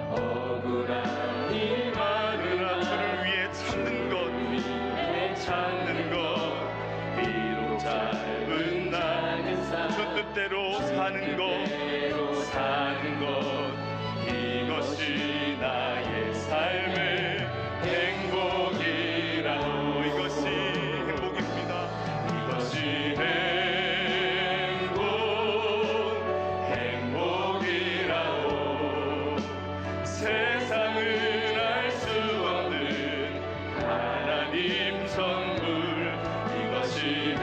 억울한 일 많으나 주를 위해 찾는 것 비록 짧은 날 주 뜻대로 사는 것 이것이 나의 삶의 행복이라고. 이것이 행복입니다. 이것이 행복이라고. 세상은 알 수 없는 하나님 선물. 이것이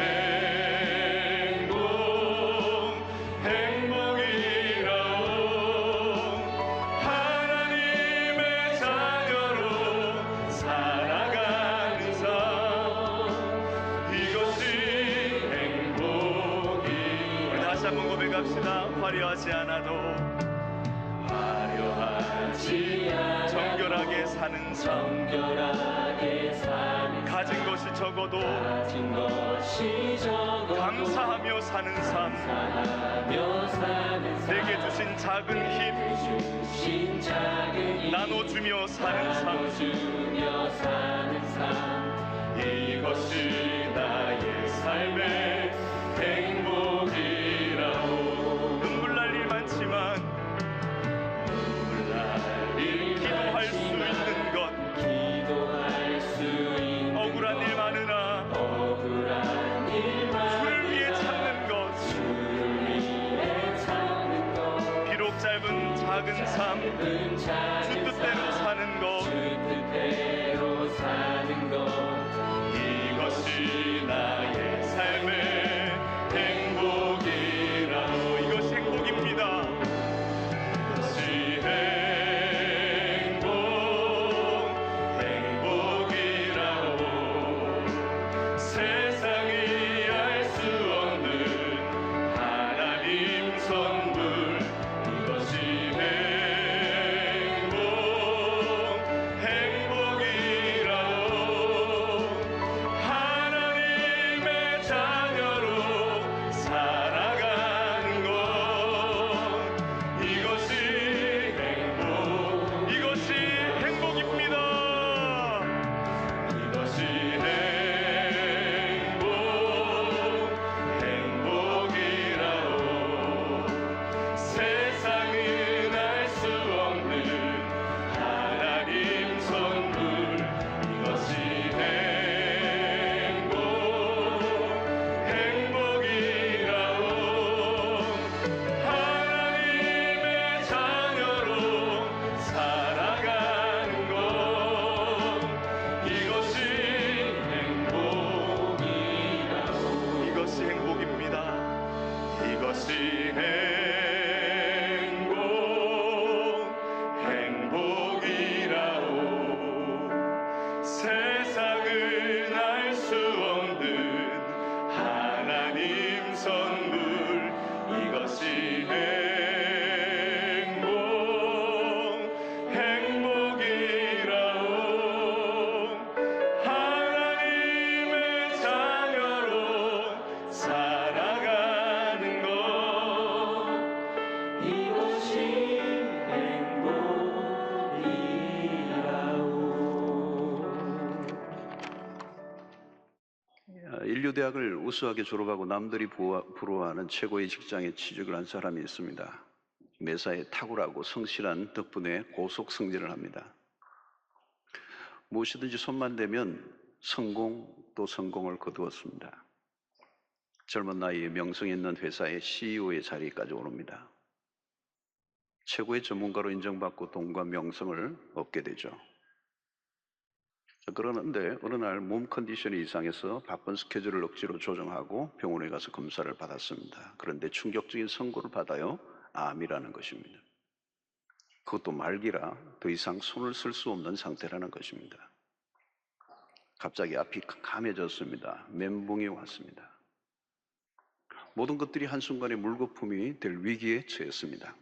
화려하지 않아도 정결하게 사는 삶. 가진 것이 적어도 감사하며 사는 삶. 내게 주신 작은 힘 나눠주며 사는 삶. 이것이 나의 삶의 행복이라고. 눈물 날 일 많지만 기도할 수 있는 것. 억울한 일 많으나 주를 위해 찾는 것. 비록 짧은 작은 삶 주 뜻대로 사는 것. 이것이 나의 삶의 행복이라고. 이것이 행복입니다. 이것이 행복이라고. 세상이 알 수 없는 하나님 선물. 이것이 행복이라고. 대학을 우수하게 졸업하고 남들이 부러워하는 최고의 직장에 취직을 한 사람이 있습니다. 매사에 탁월하고 성실한 덕분에 고속 승진을 합니다. 무엇이든지 손만 대면 성공 또 성공을 거두었습니다. 젊은 나이에 명성 있는 회사의 CEO의 자리까지 오릅니다. 최고의 전문가로 인정받고 돈과 명성을 얻게 되죠. 그러는데 어느 날 몸 컨디션이 이상해서 바쁜 스케줄을 억지로 조정하고 병원에 가서 검사를 받았습니다. 그런데 충격적인 선고를 받아요. 암이라는 것입니다. 그것도 말기라 더 이상 손을 쓸 수 없는 상태라는 것입니다. 갑자기 앞이 캄캄해졌습니다. 멘붕이 왔습니다. 모든 것들이 한순간에 물거품이 될 위기에 처했습니다.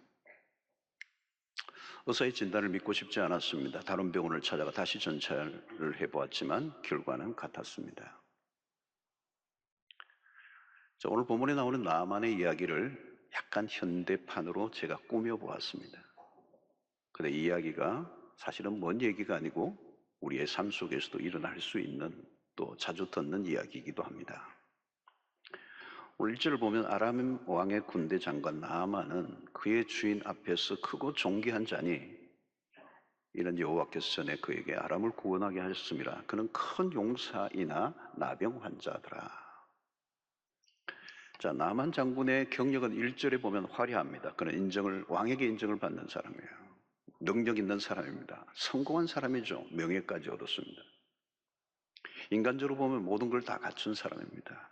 의사의 진단을 믿고 싶지 않았습니다. 다른 병원을 찾아가 다시 전차를 해보았지만 결과는 같았습니다. 자, 오늘 본문에 나오는 나만의 이야기를 약간 현대판으로 제가 꾸며보았습니다. 근데 이 이야기가 사실은 먼 얘기가 아니고 우리의 삶 속에서도 일어날 수 있는 또 자주 듣는 이야기이기도 합니다. 오늘 1절을 보면 아람 왕의 군대 장관 나아만은 그의 주인 앞에서 크고 존귀한 자니 이는 여호와께서 전에 그에게 아람을 구원하게 하셨습니다. 그는 큰 용사이나 나병 환자더라. 자, 나만 장군의 경력은 1절에 보면 화려합니다. 그는 왕에게 인정을 받는 사람이에요. 능력 있는 사람입니다. 성공한 사람이죠. 명예까지 얻었습니다. 인간적으로 보면 모든 걸 다 갖춘 사람입니다.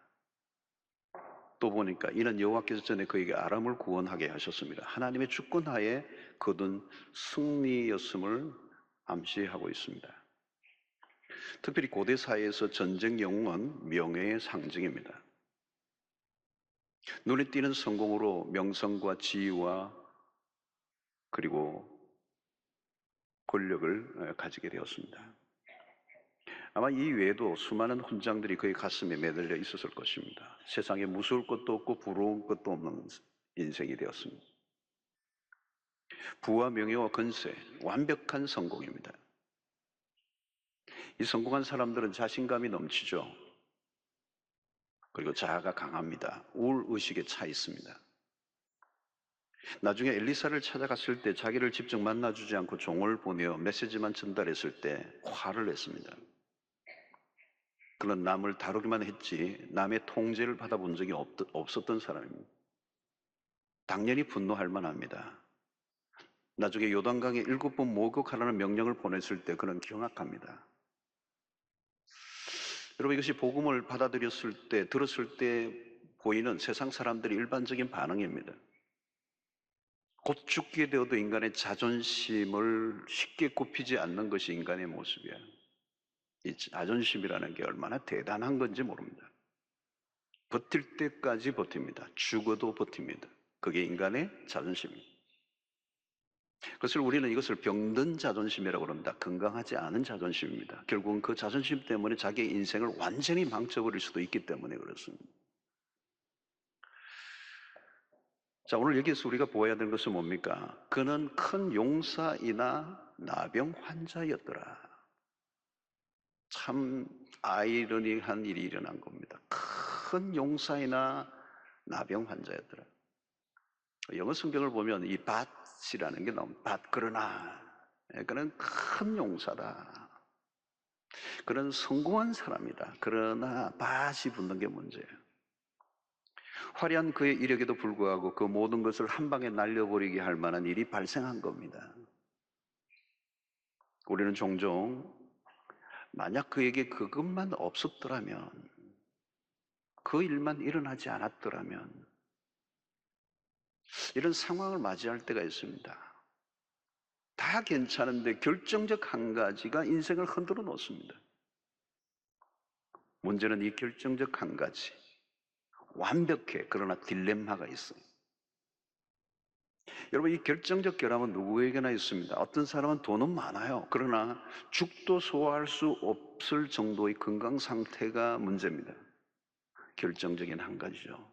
또 보니까 이는 여호와께서 전에 그에게 아람을 구원하게 하셨습니다. 하나님의 주권하에 거둔 승리였음을 암시하고 있습니다. 특별히 고대 사회에서 전쟁 영웅은 명예의 상징입니다. 눈에 띄는 성공으로 명성과 지위와 그리고 권력을 가지게 되었습니다. 아마 이 외에도 수많은 훈장들이 그의 가슴에 매달려 있었을 것입니다. 세상에 무서울 것도 없고 부러운 것도 없는 인생이 되었습니다. 부와 명예와 권세, 완벽한 성공입니다. 이 성공한 사람들은 자신감이 넘치죠. 그리고 자아가 강합니다. 우울의식에 차 있습니다. 나중에 엘리사를 찾아갔을 때 자기를 직접 만나주지 않고 종을 보내어 메시지만 전달했을 때 화를 냈습니다. 그는 남을 다루기만 했지 남의 통제를 받아본 적이 없었던 사람입니다. 당연히 분노할 만합니다. 나중에 요단강에 7번 목욕하라는 명령을 보냈을 때 그는 경악합니다. 여러분, 이것이 복음을 받아들였을 때, 들었을 때 보이는 세상 사람들의 일반적인 반응입니다. 곧 죽게 되어도 인간의 자존심을 쉽게 굽히지 않는 것이 인간의 모습이에요. 이 자존심이라는 게 얼마나 대단한 건지 모릅니다. 버틸 때까지 버팁니다. 죽어도 버팁니다. 그게 인간의 자존심입니다. 그래서 우리는 이것을 병든 자존심이라고 합니다. 건강하지 않은 자존심입니다. 결국은 그 자존심 때문에 자기의 인생을 완전히 망쳐버릴 수도 있기 때문에 그렇습니다. 자, 오늘 여기서 우리가 보아야 되는 것은 뭡니까? 그는 큰 용사이나 나병 환자였더라. 참 아이러니한 일이 일어난 겁니다. 큰 용사이나 나병 환자였더라. 영어 성경을 보면 이 밧이라는 게 나옵니다. 그러나 그는 큰 용사다. 그는 성공한 사람이다. 그러나 밧이 붙는 게 문제예요. 화려한 그의 이력에도 불구하고 그 모든 것을 한 방에 날려버리게 할 만한 일이 발생한 겁니다. 우리는 종종 만약 그에게 그것만 없었더라면, 그 일만 일어나지 않았더라면 이런 상황을 맞이할 때가 있습니다. 다 괜찮은데 결정적 한 가지가 인생을 흔들어 놓습니다. 문제는 이 결정적 한 가지, 완벽해 그러나 딜레마가 있어요. 여러분, 이 결정적 결함은 누구에게나 있습니다. 어떤 사람은 돈은 많아요. 그러나 죽도 소화할 수 없을 정도의 건강 상태가 문제입니다. 결정적인 한 가지죠.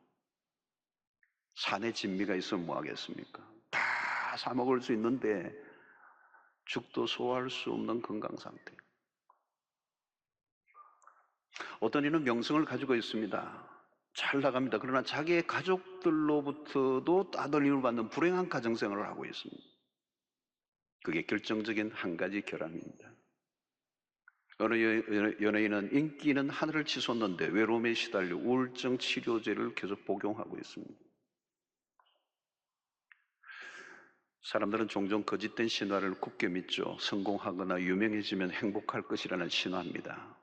산에 진미가 있으면 뭐 하겠습니까? 다 사 먹을 수 있는데 죽도 소화할 수 없는 건강 상태. 어떤 이는 명성을 가지고 있습니다. 잘 나갑니다. 그러나 자기의 가족들로부터도 따돌림을 받는 불행한 가정생활을 하고 있습니다. 그게 결정적인 한 가지 결함입니다. 어느 연예인은 인기는 하늘을 치솟는데 외로움에 시달려 우울증 치료제를 계속 복용하고 있습니다. 사람들은 종종 거짓된 신화를 굳게 믿죠. 성공하거나 유명해지면 행복할 것이라는 신화입니다.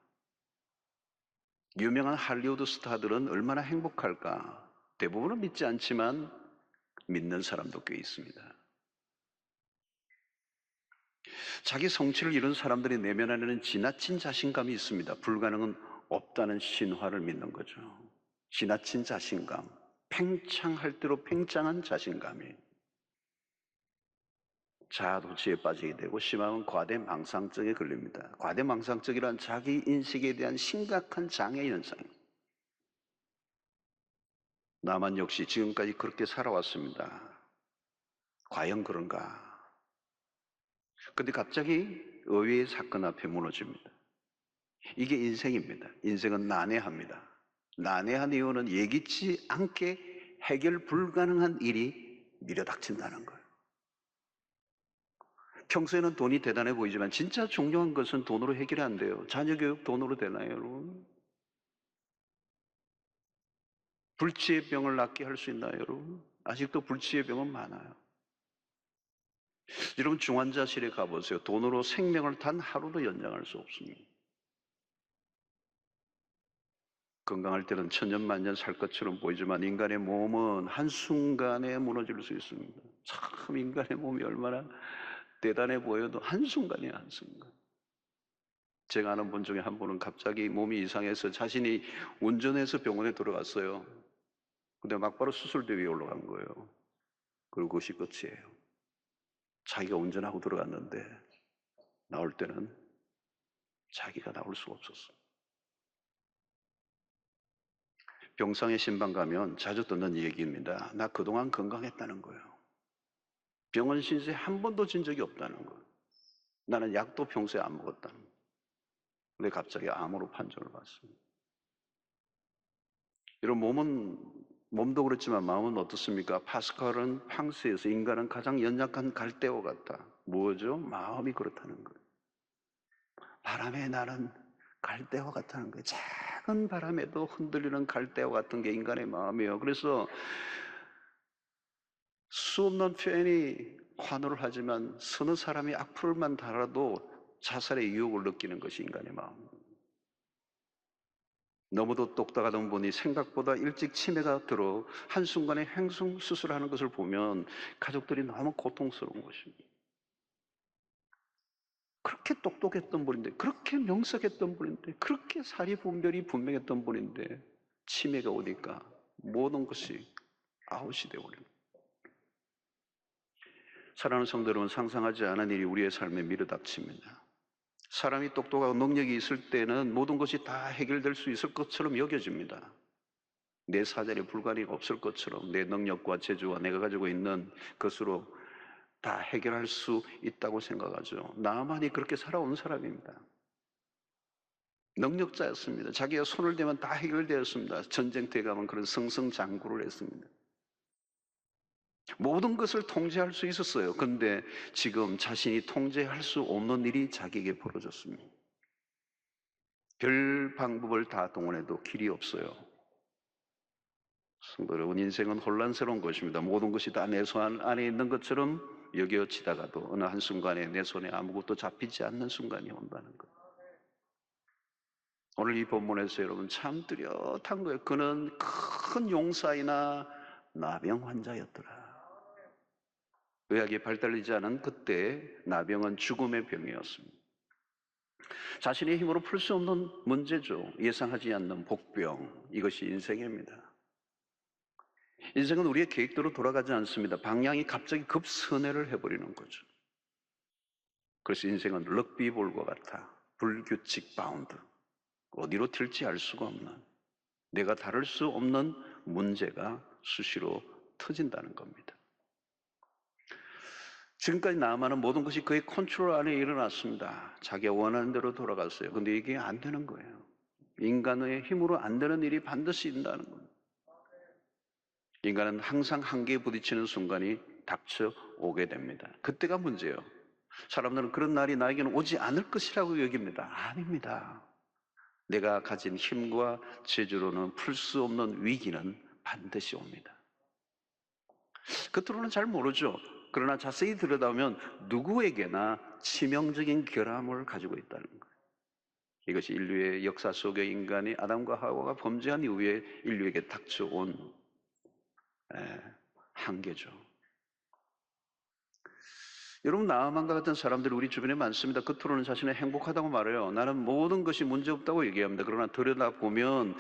유명한 할리우드 스타들은 얼마나 행복할까? 대부분은 믿지 않지만 믿는 사람도 꽤 있습니다. 자기 성취를 이룬 사람들의 내면 안에는 지나친 자신감이 있습니다. 불가능은 없다는 신화를 믿는 거죠. 지나친 자신감, 팽창할 대로 팽창한 자신감이 자아도취에 빠지게 되고 심하면 과대망상증에 걸립니다. 과대망상증이란 자기 인식에 대한 심각한 장애 현상입니다. 나만 역시 지금까지 그렇게 살아왔습니다. 과연 그런가? 근데 갑자기 의외의 사건 앞에 무너집니다. 이게 인생입니다. 인생은 난해합니다. 난해한 이유는 예기치 않게 해결 불가능한 일이 밀어닥친다는 거예요. 평소에는 돈이 대단해 보이지만 진짜 중요한 것은 돈으로 해결이 안 돼요. 자녀 교육 돈으로 되나요, 여러분? 불치의 병을 낫게 할 수 있나요, 여러분? 아직도 불치의 병은 많아요. 여러분 중환자실에 가보세요. 돈으로 생명을 단 하루도 연장할 수 없습니다. 건강할 때는 천년만년 살 것처럼 보이지만 인간의 몸은 한순간에 무너질 수 있습니다. 참 인간의 몸이 얼마나 대단해 보여도 한순간이에요, 한순간. 제가 아는 분 중에 한 분은 갑자기 몸이 이상해서 자신이 운전해서 병원에 들어갔어요. 근데 막바로 수술대 위에 올라간 거예요. 그리고 그것이 끝이에요. 자기가 운전하고 들어갔는데 나올 때는 자기가 나올 수가 없었어. 병상에 신방 가면 자주 듣는 얘기입니다. 나 그동안 건강했다는 거예요. 병원 신세 한 번도 진 적이 없다는 거예요. 나는 약도 평소에 안 먹었다는 거예요. 근데 갑자기 암으로 판정을 받습니다. 이런 몸도 그렇지만 마음은 어떻습니까? 파스칼은 팡스에서 인간은 가장 연약한 갈대와 같다. 뭐죠? 마음이 그렇다는 거예요. 바람에 나는 갈대와 같다는 거예요. 작은 바람에도 흔들리는 갈대와 같은 게 인간의 마음이에요. 그래서 수 없는 표현이 환호를 하지만 서너 사람이 악플만 달아도 자살의 유혹을 느끼는 것이 인간의 마음입니다. 너무도 똑딱하던 분이 생각보다 일찍 치매가 들어 한순간에 횡성 수술하는 것을 보면 가족들이 너무 고통스러운 것입니다. 그렇게 똑똑했던 분인데, 그렇게 명석했던 분인데, 그렇게 사리분별이 분명했던 분인데 치매가 오니까 모든 것이 아웃이 되어버립니다. 사랑하는 성도 여러분, 상상하지 않은 일이 우리의 삶에 밀어닥칩니다. 사람이 똑똑하고 능력이 있을 때는 모든 것이 다 해결될 수 있을 것처럼 여겨집니다. 내 사전에 불가능이 없을 것처럼 내 능력과 재주와 내가 가지고 있는 것으로 다 해결할 수 있다고 생각하죠. 나만이 그렇게 살아온 사람입니다. 능력자였습니다. 자기가 손을 대면 다 해결되었습니다. 전쟁터에 가면 그런 승승장구를 했습니다. 모든 것을 통제할 수 있었어요. 그런데 지금 자신이 통제할 수 없는 일이 자기에게 벌어졌습니다. 별 방법을 다 동원해도 길이 없어요. 성도 여러분, 인생은 혼란스러운 것입니다. 모든 것이 다 내 손 안에 있는 것처럼 여겨지다가도 어느 한순간에 내 손에 아무것도 잡히지 않는 순간이 온다는 것. 오늘 이 본문에서 여러분 참 뚜렷한 거예요. 그는 큰 용사이나 나병 환자였더라. 의학이 발달되지 않은 그때 나병은 죽음의 병이었습니다. 자신의 힘으로 풀 수 없는 문제죠. 예상하지 않는 복병. 이것이 인생입니다. 인생은 우리의 계획대로 돌아가지 않습니다. 방향이 갑자기 급선회를 해버리는 거죠. 그래서 인생은 럭비볼과 같아. 불규칙 바운드. 어디로 튈지 알 수가 없는, 내가 다룰 수 없는 문제가 수시로 터진다는 겁니다. 지금까지 나아만은 모든 것이 그의 컨트롤 안에 일어났습니다. 자기가 원하는 대로 돌아갔어요. 근데 이게 안 되는 거예요. 인간의 힘으로 안 되는 일이 반드시 있다는 겁니다. 인간은 항상 한계에 부딪히는 순간이 닥쳐오게 됩니다. 그때가 문제예요. 사람들은 그런 날이 나에게는 오지 않을 것이라고 여깁니다. 아닙니다. 내가 가진 힘과 재주로는 풀 수 없는 위기는 반드시 옵니다. 겉으로는 잘 모르죠. 그러나 자세히 들여다보면 누구에게나 치명적인 결함을 가지고 있다는 거예요. 이것이 인류의 역사 속에 인간이 아담과 하와가 범죄한 이후에 인류에게 닥쳐온 한계죠. 여러분, 나아만과 같은 사람들이 우리 주변에 많습니다. 겉으로는 자신은 행복하다고 말해요. 나는 모든 것이 문제없다고 얘기합니다. 그러나 들여다보면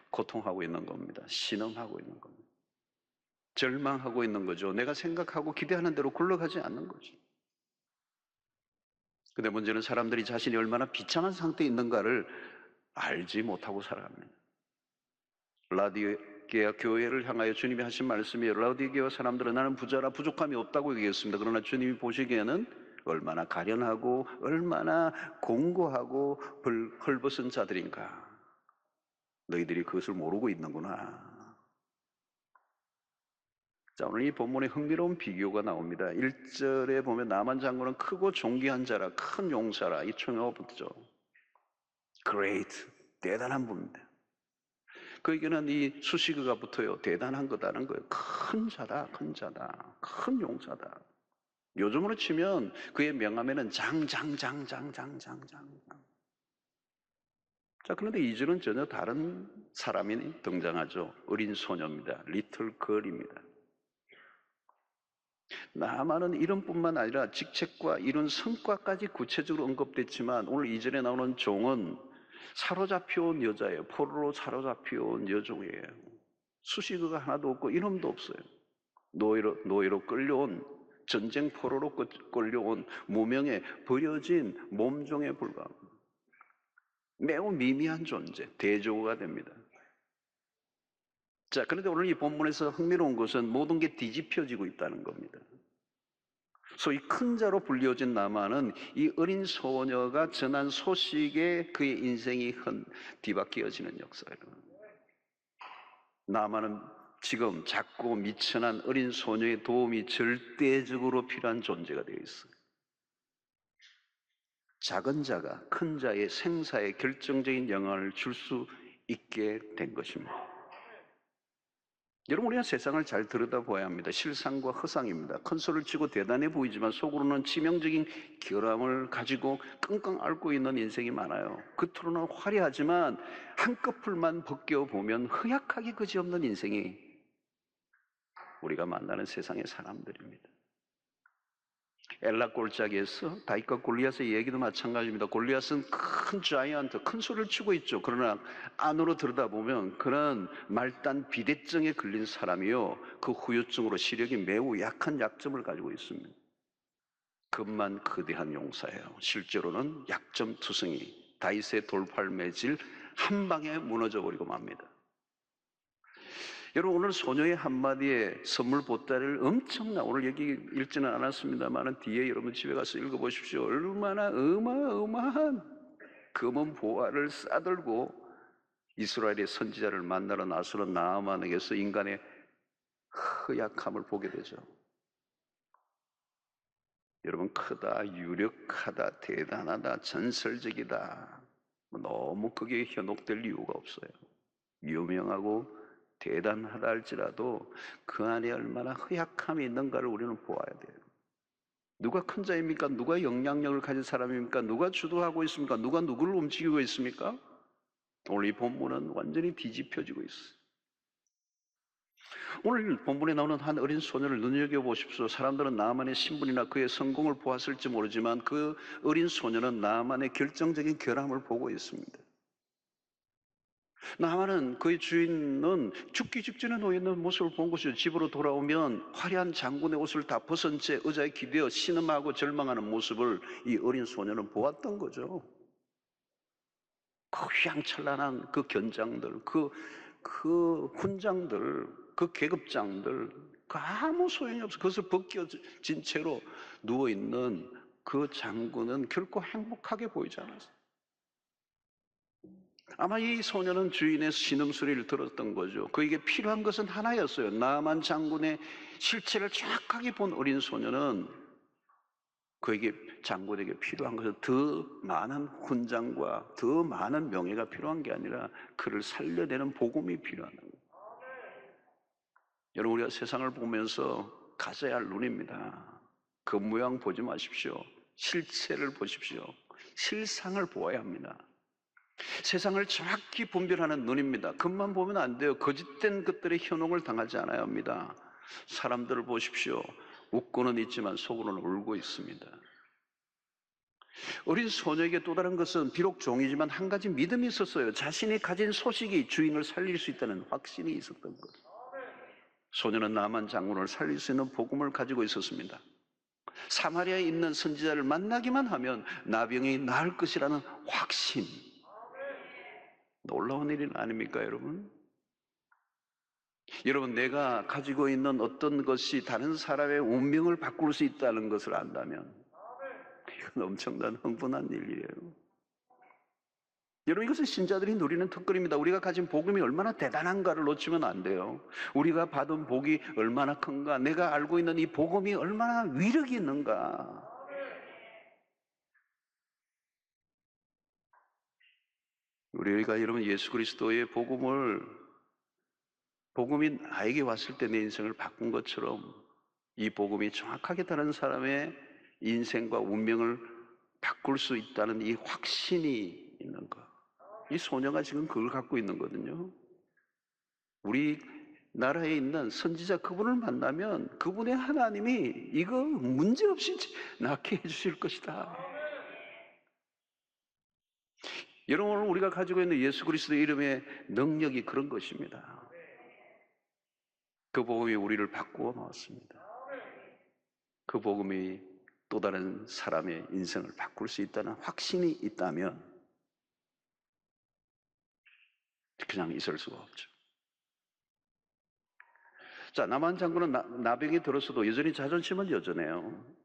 고통하고 있는 겁니다. 신음하고 있는 겁니다. 절망하고 있는 거죠. 내가 생각하고 기대하는 대로 굴러가지 않는 거죠. 근데 문제는 사람들이 자신이 얼마나 비참한 상태에 있는가를 알지 못하고 살아갑니다. 라디게아 교회를 향하여 주님이 하신 말씀이에요. 라디게아 사람들은 나는 부자라 부족함이 없다고 얘기했습니다. 그러나 주님이 보시기에는 얼마나 가련하고 얼마나 공고하고 헐벗은 자들인가. 너희들이 그것을 모르고 있는구나. 자, 오늘 이 본문에 흥미로운 비교가 나옵니다. 1절에 보면 나만 장군은 크고 존귀한 자라, 큰 용사라, 이 총회가 붙죠. Great, 대단한 분입니다. 그에게는 이 수식어가 붙어요. 대단한 거다는 거예요. 큰 자다, 큰 자다, 큰 용사다. 요즘으로 치면 그의 명함에는 장장장장장장장. 자, 그런데 2절은 전혀 다른 사람이 등장하죠. 어린 소녀입니다. 리틀 걸입니다. 나만은 이름뿐만 아니라 직책과 이룬 성과까지 구체적으로 언급됐지만 오늘 2절에 나오는 종은 사로잡혀온 여자예요. 포로로 사로잡혀온 여종이에요. 수식어가 하나도 없고 이름도 없어요. 노예로 끌려온, 전쟁 포로로 끌려온 무명의 버려진 몸종에 불과합니다. 매우 미미한 존재, 대조가 됩니다. 자, 그런데 오늘 이 본문에서 흥미로운 것은 모든 게 뒤집혀지고 있다는 겁니다. 소위 큰 자로 불리워진 나만은 이 어린 소녀가 전한 소식에 그의 인생이 뒤바뀌어지는 역사예요. 나만은 지금 작고 미천한 어린 소녀의 도움이 절대적으로 필요한 존재가 되어 있어요. 작은 자가 큰 자의 생사에 결정적인 영향을 줄 수 있게 된 것입니다. 여러분, 우리가 세상을 잘 들여다봐야 합니다. 실상과 허상입니다. 큰 소리를 치고 대단해 보이지만 속으로는 치명적인 결함을 가지고 끙끙 앓고 있는 인생이 많아요. 겉으로는 화려하지만 한꺼풀만 벗겨보면 허약하기 그지없는 인생이 우리가 만나는 세상의 사람들입니다. 엘라 골짜기에서 다윗과 골리앗의 얘기도 마찬가지입니다. 골리앗은 큰 자이언트, 큰 소리를 치고 있죠. 그러나 안으로 들여다보면 그런 말단 비대증에 걸린 사람이요, 그 후유증으로 시력이 매우 약한 약점을 가지고 있습니다. 급만 거대한 용사예요. 실제로는 약점투성이, 다윗의 돌팔매질 한 방에 무너져 버리고 맙니다. 여러분, 오늘 소녀의 한마디에 선물 보따리를 엄청나, 오늘 여기 읽지는 않았습니다만 뒤에 여러분 집에 가서 읽어보십시오. 얼마나 어마어마한 검은 보화를 싸들고 이스라엘의 선지자를 만나러 나서는 나아만에게서 인간의 허약함을 보게 되죠. 여러분, 크다, 유력하다, 대단하다, 전설적이다, 너무 그게 현혹될 이유가 없어요. 유명하고 대단하다 할지라도 그 안에 얼마나 허약함이 있는가를 우리는 보아야 돼요. 누가 큰 자입니까? 누가 영향력을 가진 사람입니까? 누가 주도하고 있습니까? 누가 누구를 움직이고 있습니까? 오늘 이 본문은 완전히 뒤집혀지고 있어요. 오늘 본문에 나오는 한 어린 소녀를 눈여겨보십시오. 사람들은 나만의 신분이나 그의 성공을 보았을지 모르지만 그 어린 소녀는 나만의 결정적인 결함을 보고 있습니다. 나만은 그의 주인은 죽기 직전에 놓여있는 모습을 본 것이죠. 집으로 돌아오면 화려한 장군의 옷을 다 벗은 채 의자에 기대어 신음하고 절망하는 모습을 이 어린 소녀는 보았던 거죠. 그 휘황찬란한 그 견장들, 그 훈장들, 그 계급장들, 그 아무 소용이 없어. 그것을 벗겨진 채로 누워있는 그 장군은 결코 행복하게 보이지 않았어요. 아마 이 소녀는 주인의 신음소리를 들었던 거죠. 그에게 필요한 것은 하나였어요. 나만 장군의 실체를 정확하게 본 어린 소녀는 그에게 장군에게 필요한 것은 더 많은 훈장과 더 많은 명예가 필요한 게 아니라 그를 살려내는 복음이 필요한 거예요. 여러분, 우리가 세상을 보면서 가져야 할 눈입니다. 그 모양 보지 마십시오. 실체를 보십시오. 실상을 보아야 합니다. 세상을 정확히 분별하는 눈입니다. 겉만 보면 안 돼요. 거짓된 것들에 현혹을 당하지 않아야 합니다. 사람들을 보십시오. 웃고는 있지만 속으로는 울고 있습니다. 어린 소녀에게 또 다른 것은 비록 종이지만 한 가지 믿음이 있었어요. 자신이 가진 소식이 주인을 살릴 수 있다는 확신이 있었던 것. 소녀는 나만 장군을 살릴 수 있는 복음을 가지고 있었습니다. 사마리아에 있는 선지자를 만나기만 하면 나병이 나을 것이라는 확신. 놀라운 일은 아닙니까, 여러분? 여러분, 내가 가지고 있는 어떤 것이 다른 사람의 운명을 바꿀 수 있다는 것을 안다면 이건 엄청난 흥분한 일이에요. 여러분, 이것은 신자들이 누리는 특권입니다. 우리가 가진 복음이 얼마나 대단한가를 놓치면 안 돼요. 우리가 받은 복이 얼마나 큰가, 내가 알고 있는 이 복음이 얼마나 위력이 있는가. 우리가 여러분 예수 그리스도의 복음이 나에게 왔을 때 내 인생을 바꾼 것처럼 이 복음이 정확하게 다른 사람의 인생과 운명을 바꿀 수 있다는 이 확신이 있는 것. 이 소녀가 지금 그걸 갖고 있는 거거든요. 우리 나라에 있는 선지자 그분을 만나면 그분의 하나님이 이거 문제없이 낫게 해주실 것이다. 여러분, 오늘 우리가 가지고 있는 예수 그리스도의 이름의 능력이 그런 것입니다. 그 복음이 우리를 바꾸어 놓았습니다. 그 복음이 또 다른 사람의 인생을 바꿀 수 있다는 확신이 있다면 그냥 있을 수가 없죠. 자, 나만 장군은 나병이 들었어도 여전히 자존심은 여전해요.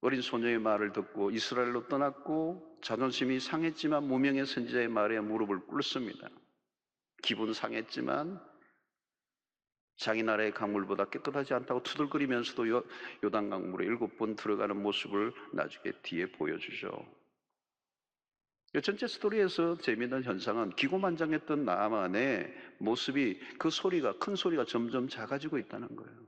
어린 소녀의 말을 듣고 이스라엘로 떠났고 자존심이 상했지만 무명의 선지자의 말에 무릎을 꿇습니다. 기분 상했지만 자기 나라의 강물보다 깨끗하지 않다고 투덜거리면서도 요단 강물에 7번 들어가는 모습을 나중에 뒤에 보여주죠. 전체 스토리에서 재미있는 현상은 기고만장했던 나아만의 모습이 그 소리가, 큰 소리가 점점 작아지고 있다는 거예요.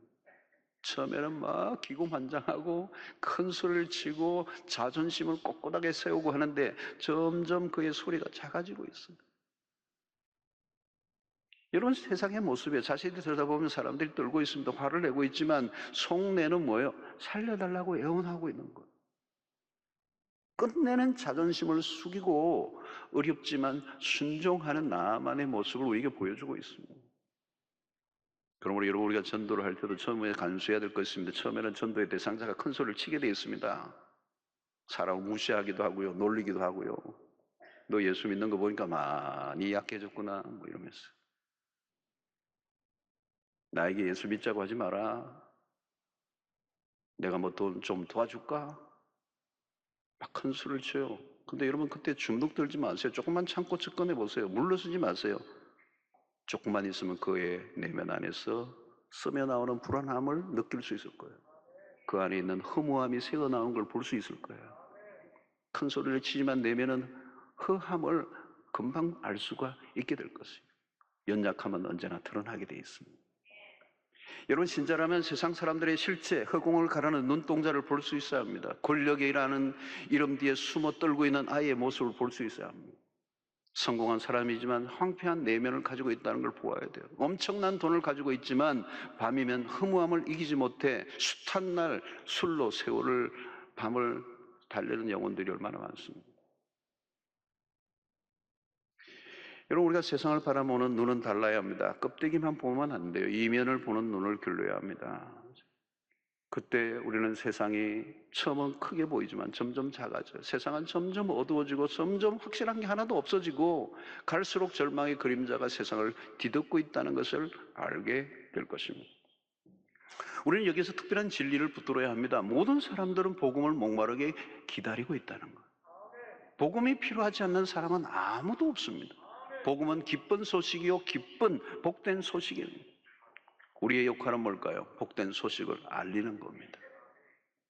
처음에는 막 기고만장하고 큰 소리를 치고 자존심을 꼿꼿하게 세우고 하는데 점점 그의 소리가 작아지고 있어요. 이런 세상의 모습에 자세히 들여다보면 사람들이 떨고 있습니다. 화를 내고 있지만 속내는 뭐예요? 살려달라고 애원하고 있는 거예요. 끝내는 자존심을 숙이고 어렵지만 순종하는 나만의 모습을 우리에게 보여주고 있습니다. 그러므로 여러분, 우리가 전도를 할 때도 처음에 간수해야 될 것입니다. 처음에는 전도의 대상자가 큰 소리를 치게 되어 있습니다. 사람을 무시하기도 하고요, 놀리기도 하고요. 너 예수 믿는 거 보니까 많이 약해졌구나, 뭐 이러면서. 나에게 예수 믿자고 하지 마라. 내가 뭐 돈 좀 도와줄까? 막 큰 소리를 쳐요. 근데 여러분, 그때 중독들지 마세요. 조금만 참고 접근해 보세요. 물러서지 마세요. 조금만 있으면 그의 내면 안에서 스며 나오는 불안함을 느낄 수 있을 거예요. 그 안에 있는 허무함이 새어나오는 걸 볼 수 있을 거예요. 큰 소리를 치지만 내면은 허함을 금방 알 수가 있게 될 것입니다. 연약함은 언제나 드러나게 돼 있습니다. 여러분, 신자라면 세상 사람들의 실체, 허공을 가르는 눈동자를 볼 수 있어야 합니다. 권력이라는 이름 뒤에 숨어 떨고 있는 아이의 모습을 볼 수 있어야 합니다. 성공한 사람이지만 황폐한 내면을 가지고 있다는 걸 보아야 돼요. 엄청난 돈을 가지고 있지만 밤이면 허무함을 이기지 못해 숱한 날 술로 세월을 밤을 달래는 영혼들이 얼마나 많습니다. 여러분, 우리가 세상을 바라보는 눈은 달라야 합니다. 껍데기만 보면 안 돼요. 이면을 보는 눈을 길러야 합니다. 그때 우리는 세상이 처음은 크게 보이지만 점점 작아져요. 세상은 점점 어두워지고 점점 확실한 게 하나도 없어지고 갈수록 절망의 그림자가 세상을 뒤덮고 있다는 것을 알게 될 것입니다. 우리는 여기서 특별한 진리를 붙들어야 합니다. 모든 사람들은 복음을 목마르게 기다리고 있다는 것. 복음이 필요하지 않는 사람은 아무도 없습니다. 복음은 기쁜 소식이요, 기쁜 복된 소식입니다. 우리의 역할은 뭘까요? 복된 소식을 알리는 겁니다.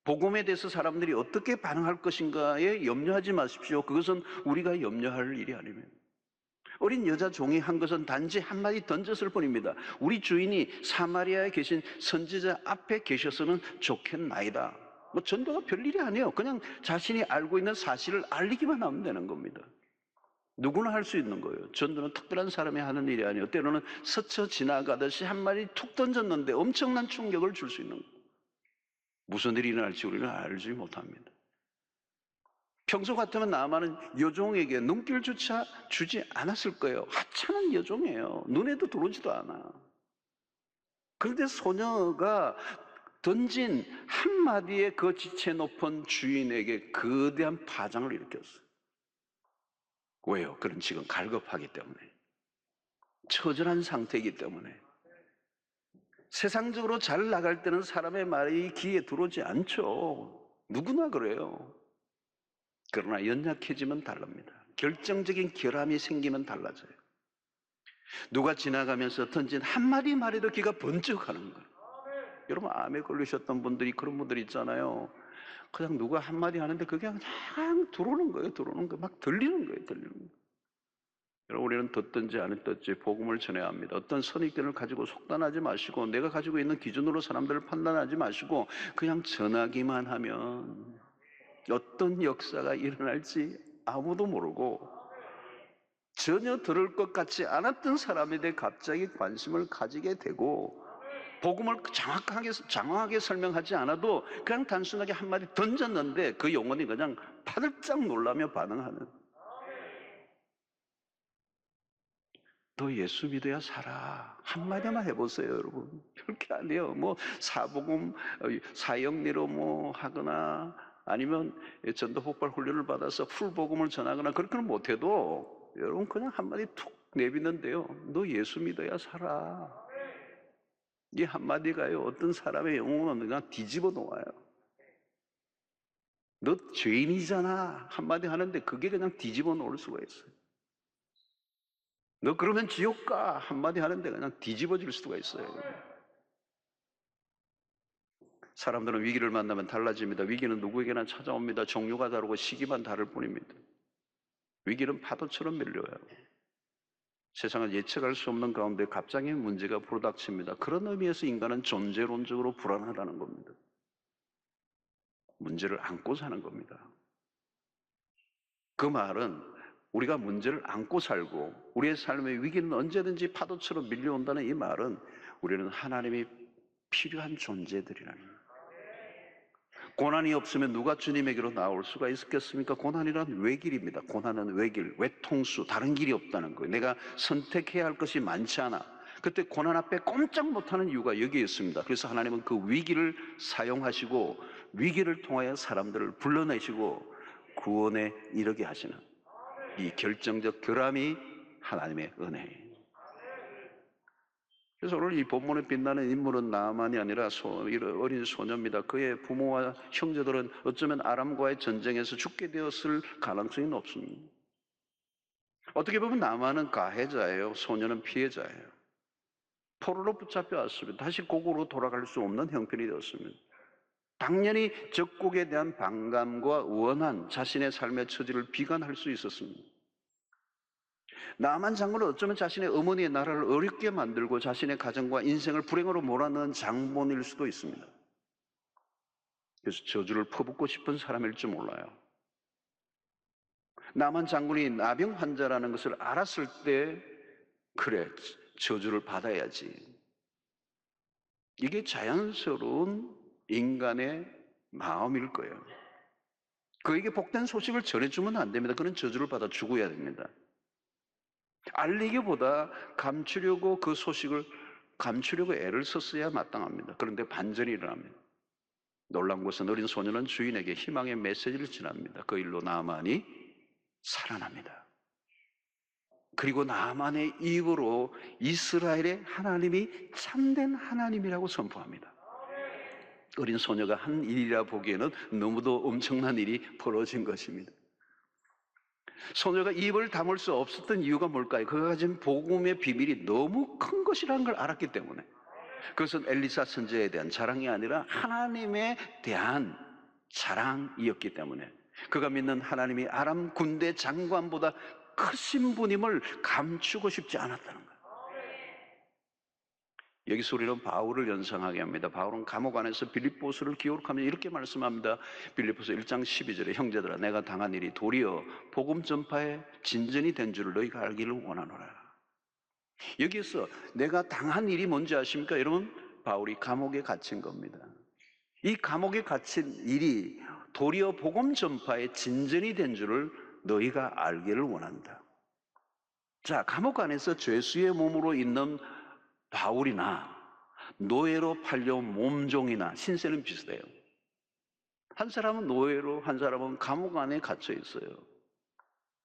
복음에 대해서 사람들이 어떻게 반응할 것인가에 염려하지 마십시오. 그것은 우리가 염려할 일이 아닙니다. 어린 여자 종이 한 것은 단지 한마디 던졌을 뿐입니다. 우리 주인이 사마리아에 계신 선지자 앞에 계셔서는 좋겠나이다. 전도가 별일이 아니에요. 그냥 자신이 알고 있는 사실을 알리기만 하면 되는 겁니다. 누구나 할 수 있는 거예요. 전도는 특별한 사람이 하는 일이 아니에요. 때로는 스쳐 지나가듯이 한 마디 툭 던졌는데 엄청난 충격을 줄 수 있는 거예요. 무슨 일이 일어날지 우리는 알지 못합니다. 평소 같으면 나아만은 여종에게 눈길조차 주지 않았을 거예요. 하찮은 여종이에요. 눈에도 들어오지도 않아. 그런데 소녀가 던진 한마디에 그 지체 높은 주인에게 거대한 파장을 일으켰어요. 왜요? 그는 지금 갈급하기 때문에, 처절한 상태이기 때문에. 세상적으로 잘 나갈 때는 사람의 말이 귀에 들어오지 않죠. 누구나 그래요. 그러나 연약해지면 다릅니다. 결정적인 결함이 생기면 달라져요. 누가 지나가면서 던진 한마디 말에도 귀가 번쩍 하는 거예요. 여러분, 암에 걸리셨던 분들이, 그런 분들 있잖아요. 그냥 누가 한마디 하는데 그게 그냥 들어오는 거예요. 들어오는 거, 막 들리는 거예요. 들리는 거예요. 여러분, 우리는 듣든지 안 듣든지 복음을 전해야 합니다. 어떤 선입견을 가지고 속단하지 마시고, 내가 가지고 있는 기준으로 사람들을 판단하지 마시고, 그냥 전하기만 하면 어떤 역사가 일어날지 아무도 모르고, 전혀 들을 것 같지 않았던 사람에 대해 갑자기 관심을 가지게 되고, 복음을 장황하게 설명하지 않아도 그냥 단순하게 한마디 던졌는데 그 영혼이 그냥 파들짝 놀라며 반응하는. 너 예수 믿어야 살아. 한마디만 해보세요, 여러분. 그렇게 안 해요. 뭐 사복음 사형리로 뭐 하거나, 아니면 전도 폭발 훈련을 받아서 풀복음을 전하거나 그렇게는 못해도 여러분 그냥 한마디 툭 내비는데요. 너 예수 믿어야 살아. 이 한마디가요, 어떤 사람의 영혼은 그냥 뒤집어 놓아요. 너 죄인이잖아. 한마디 하는데 그게 그냥 뒤집어 놓을 수가 있어요. 너 그러면 지옥 가. 한마디 하는데 그냥 뒤집어질 수가 있어요. 사람들은 위기를 만나면 달라집니다. 위기는 누구에게나 찾아옵니다. 종류가 다르고 시기만 다를 뿐입니다. 위기는 파도처럼 밀려와요. 세상은 예측할 수 없는 가운데 갑자기 문제가 불어닥칩니다. 그런 의미에서 인간은 존재론적으로 불안하다는 겁니다. 문제를 안고 사는 겁니다. 그 말은 우리가 문제를 안고 살고 우리의 삶의 위기는 언제든지 파도처럼 밀려온다는 이 말은 우리는 하나님이 필요한 존재들이라는 거예요. 고난이 없으면 누가 주님에게로 나올 수가 있겠습니까? 고난이란 외길입니다. 고난은 외길, 외통수, 다른 길이 없다는 거예요. 내가 선택해야 할 것이 많지 않아. 그때 고난 앞에 꼼짝 못하는 이유가 여기에 있습니다. 그래서 하나님은 그 위기를 사용하시고 위기를 통하여 사람들을 불러내시고 구원에 이르게 하시는 이 결정적 결함이 하나님의 은혜예요. 그래서 오늘 이 본문에 빛나는 인물은 나아만이 아니라 어린 소녀입니다. 그의 부모와 형제들은 어쩌면 아람과의 전쟁에서 죽게 되었을 가능성이 높습니다. 어떻게 보면 나아만은 가해자예요. 소녀는 피해자예요. 포로로 붙잡혀 왔습니다. 다시 고국으로 돌아갈 수 없는 형편이 되었습니다. 당연히 적국에 대한 반감과 원한, 자신의 삶의 처지를 비관할 수 있었습니다. 나만 장군은 어쩌면 자신의 어머니의 나라를 어렵게 만들고 자신의 가정과 인생을 불행으로 몰아넣은 장본일 수도 있습니다. 그래서 저주를 퍼붓고 싶은 사람일지 몰라요. 나만 장군이 나병 환자라는 것을 알았을 때 그래, 저주를 받아야지. 이게 자연스러운 인간의 마음일 거예요. 그에게 복된 소식을 전해주면 안 됩니다. 그는 저주를 받아 죽어야 됩니다. 알리기보다 감추려고 그 소식을 감추려고 애를 썼어야 마땅합니다. 그런데 반전이 일어납니다. 놀라운 것은 어린 소녀는 주인에게 희망의 메시지를 전합니다. 그 일로 나아만이 살아납니다. 그리고 나아만의 입으로 이스라엘의 하나님이 참된 하나님이라고 선포합니다. 어린 소녀가 한 일이라 보기에는 너무도 엄청난 일이 벌어진 것입니다. 소녀가 입을 다물 수 없었던 이유가 뭘까요? 그가 가진 복음의 비밀이 너무 큰 것이라는 걸 알았기 때문에. 그것은 엘리사 선지자에 대한 자랑이 아니라 하나님에 대한 자랑이었기 때문에, 그가 믿는 하나님이 아람 군대 장관보다 크신 분임을 감추고 싶지 않았다는 거예요. 여기서 우리는 바울을 연상하게 합니다. 바울은 감옥 안에서 빌립보서를 기록하며 이렇게 말씀합니다. 빌립보서 1장 12절에 형제들아, 내가 당한 일이 도리어 복음 전파에 진전이 된 줄을 너희가 알기를 원하노라. 여기에서 내가 당한 일이 뭔지 아십니까? 여러분, 바울이 감옥에 갇힌 겁니다. 이 감옥에 갇힌 일이 도리어 복음 전파에 진전이 된 줄을 너희가 알기를 원한다. 자, 감옥 안에서 죄수의 몸으로 있는 바울이나 노예로 팔려온 몸종이나 신세는 비슷해요. 한 사람은 노예로, 한 사람은 감옥 안에 갇혀 있어요.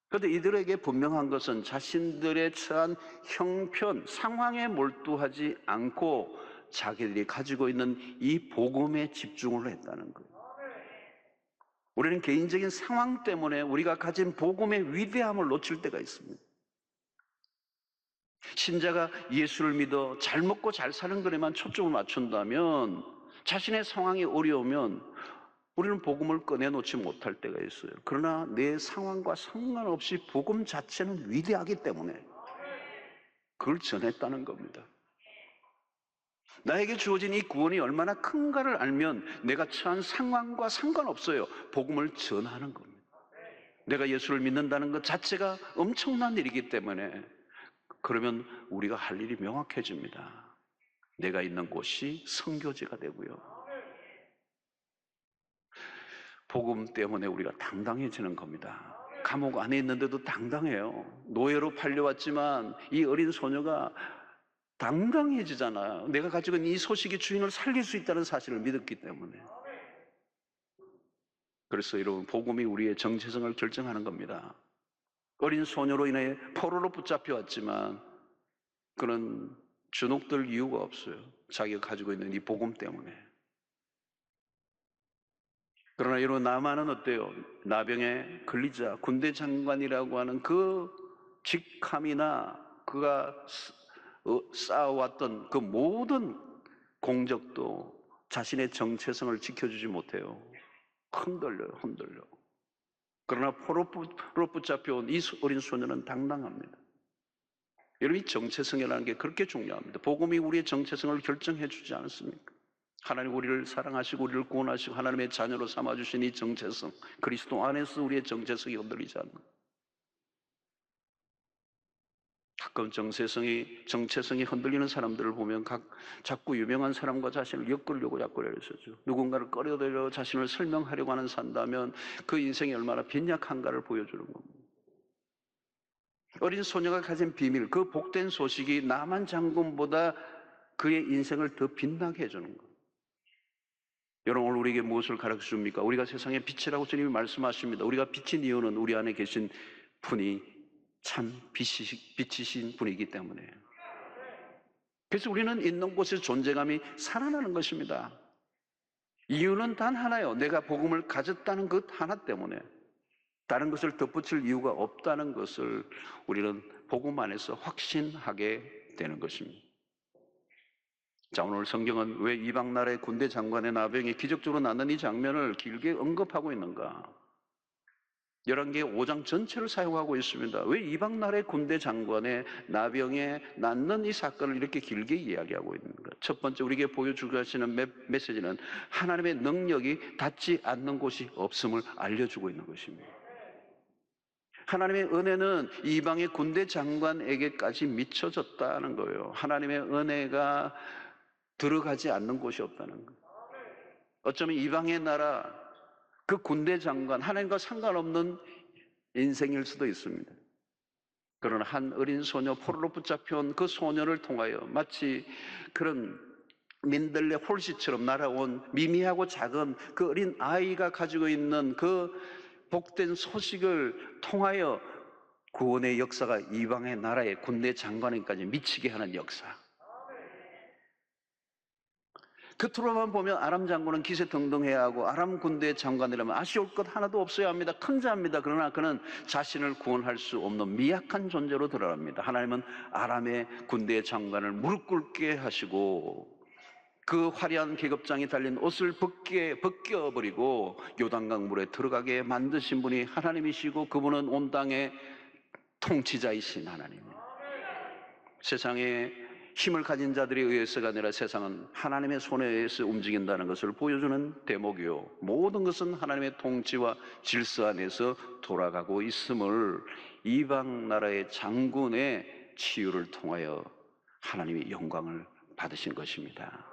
그런데 이들에게 분명한 것은 자신들의 처한 형편, 상황에 몰두하지 않고 자기들이 가지고 있는 이 복음에 집중을 했다는 거예요. 우리는 개인적인 상황 때문에 우리가 가진 복음의 위대함을 놓칠 때가 있습니다. 신자가 예수를 믿어 잘 먹고 잘 사는 것에만 초점을 맞춘다면, 자신의 상황이 어려우면 우리는 복음을 꺼내놓지 못할 때가 있어요. 그러나 내 상황과 상관없이 복음 자체는 위대하기 때문에 그걸 전했다는 겁니다. 나에게 주어진 이 구원이 얼마나 큰가를 알면 내가 처한 상황과 상관없어요. 복음을 전하는 겁니다. 내가 예수를 믿는다는 것 자체가 엄청난 일이기 때문에, 그러면 우리가 할 일이 명확해집니다. 내가 있는 곳이 선교지가 되고요. 복음 때문에 우리가 당당해지는 겁니다. 감옥 안에 있는데도 당당해요. 노예로 팔려왔지만 이 어린 소녀가 당당해지잖아요. 내가 가지고 있는 이 소식이 주인을 살릴 수 있다는 사실을 믿었기 때문에. 그래서 여러분, 복음이 우리의 정체성을 결정하는 겁니다. 어린 소녀로 인해 포로로 붙잡혀왔지만 그는 주눅들 이유가 없어요. 자기가 가지고 있는 이 복음 때문에. 그러나 여러분, 나만은 어때요? 나병에 걸리자 군대 장관이라고 하는 그 직함이나 그가 쌓아왔던 그 모든 공적도 자신의 정체성을 지켜주지 못해요. 흔들려. 그러나 포로 붙잡혀온 이 어린 소녀는 당당합니다. 여러분, 이 정체성이라는 게 그렇게 중요합니다. 복음이 우리의 정체성을 결정해 주지 않습니까? 하나님 우리를 사랑하시고 우리를 구원하시고 하나님의 자녀로 삼아주신 이 정체성, 그리스도 안에서 우리의 정체성이 흔들리지 않는, 가끔 정체성이 흔들리는 사람들을 보면 자꾸 유명한 사람과 자신을 엮으려고 자꾸 이러죠. 누군가를 끌어들여 자신을 설명하려고 하는 산다면 그 인생이 얼마나 빈약한가를 보여주는 겁니다. 어린 소녀가 가진 비밀, 그 복된 소식이 나만 장군보다 그의 인생을 더 빛나게 해주는 거예요. 여러분, 오늘 우리에게 무엇을 가르쳐 줍니까? 우리가 세상의 빛이라고 주님이 말씀하십니다. 우리가 빛인 이유는 우리 안에 계신 분이 참 빛이신 분이기 때문에. 그래서 우리는 있는 곳에 존재감이 살아나는 것입니다. 이유는 단 하나요. 내가 복음을 가졌다는 것 하나 때문에. 다른 것을 덧붙일 이유가 없다는 것을 우리는 복음 안에서 확신하게 되는 것입니다. 자, 오늘 성경은 왜 이방 나라의 군대 장관의 나병이 기적적으로 낫는 이 장면을 길게 언급하고 있는가? 열왕기 5장 전체를 사용하고 있습니다. 왜 이방 나라의 군대 장관의 나병에 낫는 이 사건을 이렇게 길게 이야기하고 있는가? 첫 번째 우리에게 보여주고 하시는 메시지는 하나님의 능력이 닿지 않는 곳이 없음을 알려주고 있는 것입니다. 하나님의 은혜는 이방의 군대 장관에게까지 미쳐졌다는 거예요. 하나님의 은혜가 들어가지 않는 곳이 없다는 거예요. 어쩌면 이방의 나라, 그 군대 장관, 하나님과 상관없는 인생일 수도 있습니다. 그러나 한 어린 소녀, 포로로 붙잡혀온 그 소녀를 통하여 마치 그런 민들레 홀씨처럼 날아온 미미하고 작은 그 어린 아이가 가지고 있는 그 복된 소식을 통하여 구원의 역사가 이방의 나라의 군대 장관에까지 미치게 하는 역사. 겉으로만 보면 아람 장군은 기세등등해야 하고 아람 군대의 장관이라면 아쉬울 것 하나도 없어야 합니다. 큰 자입니다. 그러나 그는 자신을 구원할 수 없는 미약한 존재로 드러납니다. 하나님은 아람의 군대의 장관을 무릎 꿇게 하시고 그 화려한 계급장이 달린 옷을 벗겨버리고 요단강 물에 들어가게 만드신 분이 하나님이시고 그분은 온 땅의 통치자이신 하나님입니다. 세상에 힘을 가진 자들에 의해서가 아니라 세상은 하나님의 손에 의해서 움직인다는 것을 보여주는 대목이요, 모든 것은 하나님의 통치와 질서 안에서 돌아가고 있음을 이방 나라의 장군의 치유를 통하여 하나님이 영광을 받으신 것입니다.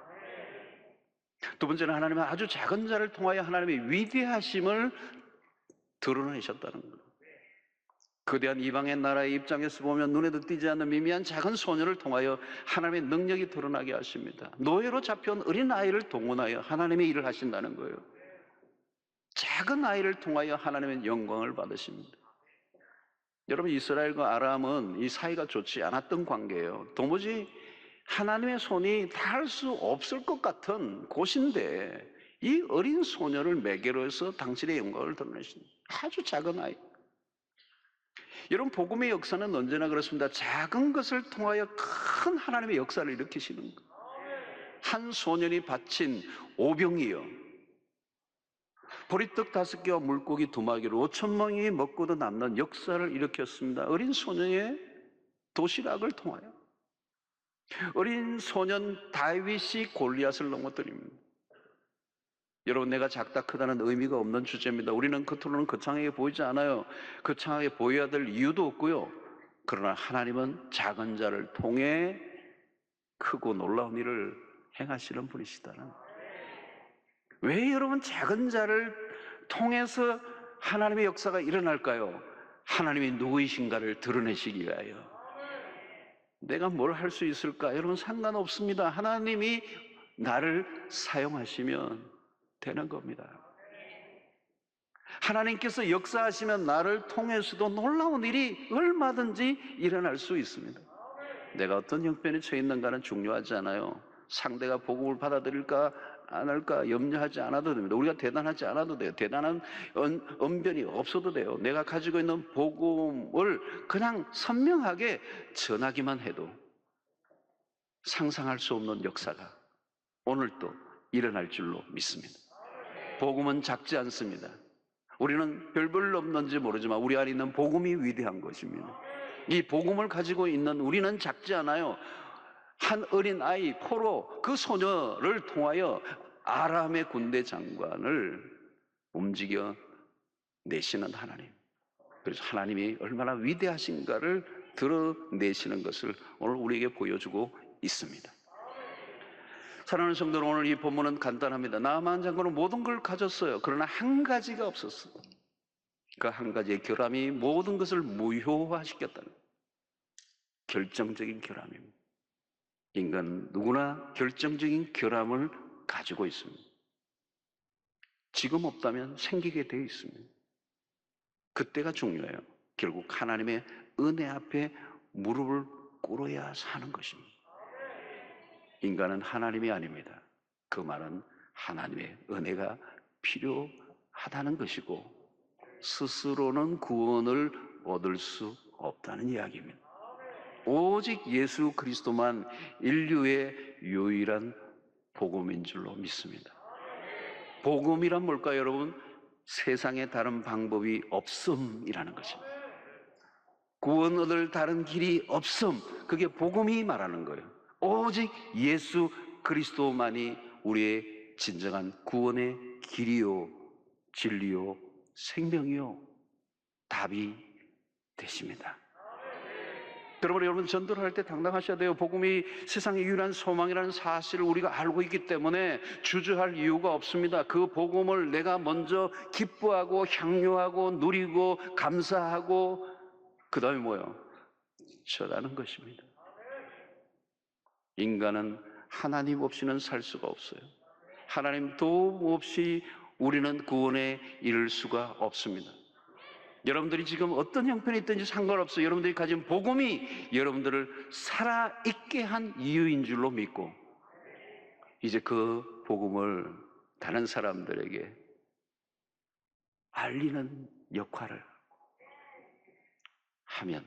두 번째는 하나님은 아주 작은 자를 통하여 하나님의 위대하심을 드러내셨다는 것. 거대한 이방의 나라의 입장에서 보면 눈에도 띄지 않는 미미한 작은 소녀를 통하여 하나님의 능력이 드러나게 하십니다. 노예로 잡혀온 어린아이를 동원하여 하나님의 일을 하신다는 거예요. 작은 아이를 통하여 하나님의 영광을 받으십니다. 여러분, 이스라엘과 아람은 이 사이가 좋지 않았던 관계예요. 도무지 하나님의 손이 닿을 수 없을 것 같은 곳인데 이 어린 소녀를 매개로 해서 당신의 영광을 드러내신 아주 작은 아이. 여러분, 복음의 역사는 언제나 그렇습니다. 작은 것을 통하여 큰 하나님의 역사를 일으키시는 것. 한 소년이 바친 오병이요, 보리떡 5개와 물고기 2마리로 5,000명이 먹고도 남는 역사를 일으켰습니다. 어린 소년의 도시락을 통하여. 어린 소년 다윗이 골리앗을 넘어뜨립니다. 여러분, 내가 작다 크다는 의미가 없는 주제입니다. 우리는 겉으로는 거창하게 보이지 않아요. 거창하게 보여야 될 이유도 없고요. 그러나 하나님은 작은 자를 통해 크고 놀라운 일을 행하시는 분이시다는. 왜 여러분 작은 자를 통해서 하나님의 역사가 일어날까요? 하나님이 누구이신가를 드러내시기 위하여. 내가 뭘 할 수 있을까? 여러분, 상관없습니다. 하나님이 나를 사용하시면 되는 겁니다. 하나님께서 역사하시면 나를 통해서도 놀라운 일이 얼마든지 일어날 수 있습니다. 내가 어떤 형편에 처해 있는가는 중요하지 않아요. 상대가 복음을 받아들일까 안 할까 염려하지 않아도 됩니다. 우리가 대단하지 않아도 돼요. 대단한 언변이 없어도 돼요. 내가 가지고 있는 복음을 그냥 선명하게 전하기만 해도 상상할 수 없는 역사가 오늘도 일어날 줄로 믿습니다. 복음은 작지 않습니다. 우리는 별볼 없는지 모르지만 우리 안에 있는 복음이 위대한 것입니다. 이 복음을 가지고 있는 우리는 작지 않아요. 한 어린 아이 포로 그 소녀를 통하여 아람의 군대 장관을 움직여 내시는 하나님. 그래서 하나님이 얼마나 위대하신가를 드러내시는 것을 오늘 우리에게 보여주고 있습니다. 사랑하는 성도들, 오늘 이 본문은 간단합니다. 나아만 장군은 모든 걸 가졌어요. 그러나 한 가지가 없었어요. 그 한 가지의 결함이 모든 것을 무효화시켰다는 결정적인 결함입니다. 인간은 누구나 결정적인 결함을 가지고 있습니다. 지금 없다면 생기게 되어 있습니다. 그때가 중요해요. 결국 하나님의 은혜 앞에 무릎을 꿇어야 사는 것입니다. 인간은 하나님이 아닙니다. 그 말은 하나님의 은혜가 필요하다는 것이고 스스로는 구원을 얻을 수 없다는 이야기입니다. 오직 예수 그리스도만 인류의 유일한 복음인 줄로 믿습니다. 복음이란 뭘까요, 여러분? 세상에 다른 방법이 없음이라는 것입니다. 구원 얻을 다른 길이 없음, 그게 복음이 말하는 거예요. 오직 예수 그리스도만이 우리의 진정한 구원의 길이요, 진리요, 생명이요, 답이 되십니다. 여러분, 전도를 할 때 당당하셔야 돼요. 복음이 세상의 유일한 소망이라는 사실을 우리가 알고 있기 때문에 주저할 이유가 없습니다. 그 복음을 내가 먼저 기뻐하고 향유하고 누리고 감사하고 그 다음에 뭐요? 전하는 것입니다. 인간은 하나님 없이는 살 수가 없어요. 하나님 도움 없이 우리는 구원에 이를 수가 없습니다. 여러분들이 지금 어떤 형편이 있든지 상관없어요. 여러분들이 가진 복음이 여러분들을 살아있게 한 이유인 줄로 믿고 이제 그 복음을 다른 사람들에게 알리는 역할을 하면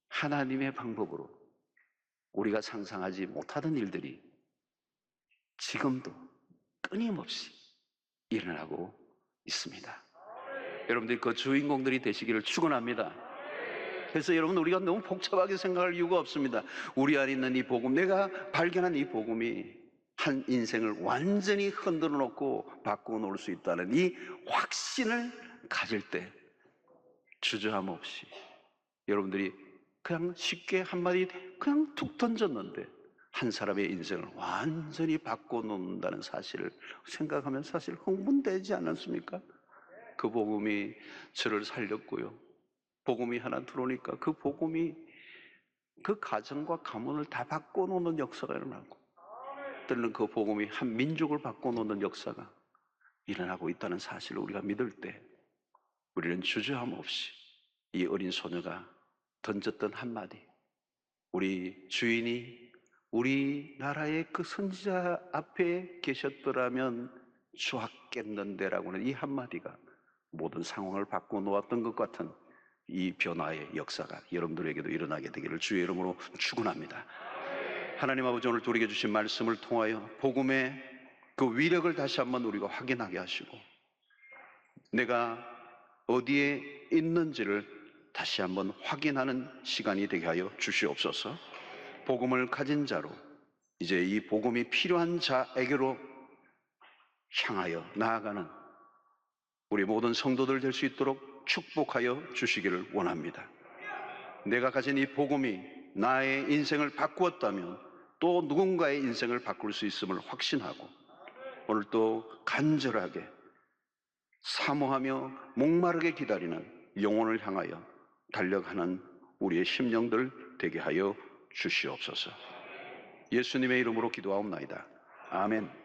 하나님의 방법으로 우리가 상상하지 못하던 일들이 지금도 끊임없이 일어나고 있습니다. 여러분들이 그 주인공들이 되시기를 축원합니다. 그래서 여러분, 우리가 너무 복잡하게 생각할 이유가 없습니다. 우리 안에 있는 이 복음, 내가 발견한 이 복음이 한 인생을 완전히 흔들어 놓고 바꾸어 놓을 수 있다는 이 확신을 가질 때 주저함 없이 여러분들이 그냥 쉽게 한마디 그냥 툭 던졌는데 한 사람의 인생을 완전히 바꾸어 놓는다는 사실을 생각하면 사실 흥분되지 않았습니까? 그 복음이 저를 살렸고요. 복음이 하나 들어오니까 그 복음이 그 가정과 가문을 다 바꿔놓는 역사가 일어나고, 때로는 그 복음이 한 민족을 바꿔놓는 역사가 일어나고 있다는 사실을 우리가 믿을 때 우리는 주저함 없이 이 어린 소녀가 던졌던 한마디, 우리 주인이 우리나라의 그 선지자 앞에 계셨더라면 좋았겠는데라고는 이 한마디가 모든 상황을 바꿔 놓았던 것 같은 이 변화의 역사가 여러분들에게도 일어나게 되기를 주의 이름으로 축원합니다. 하나님 아버지, 오늘 우리에게 주신 말씀을 통하여 복음의 그 위력을 다시 한번 우리가 확인하게 하시고 내가 어디에 있는지를 다시 한번 확인하는 시간이 되게 하여 주시옵소서. 복음을 가진 자로 이제 이 복음이 필요한 자에게로 향하여 나아가는 우리 모든 성도들 될 수 있도록 축복하여 주시기를 원합니다. 내가 가진 이 복음이 나의 인생을 바꾸었다면 또 누군가의 인생을 바꿀 수 있음을 확신하고 오늘 또 간절하게 사모하며 목마르게 기다리는 영혼을 향하여 달려가는 우리의 심령들 되게 하여 주시옵소서. 예수님의 이름으로 기도하옵나이다. 아멘.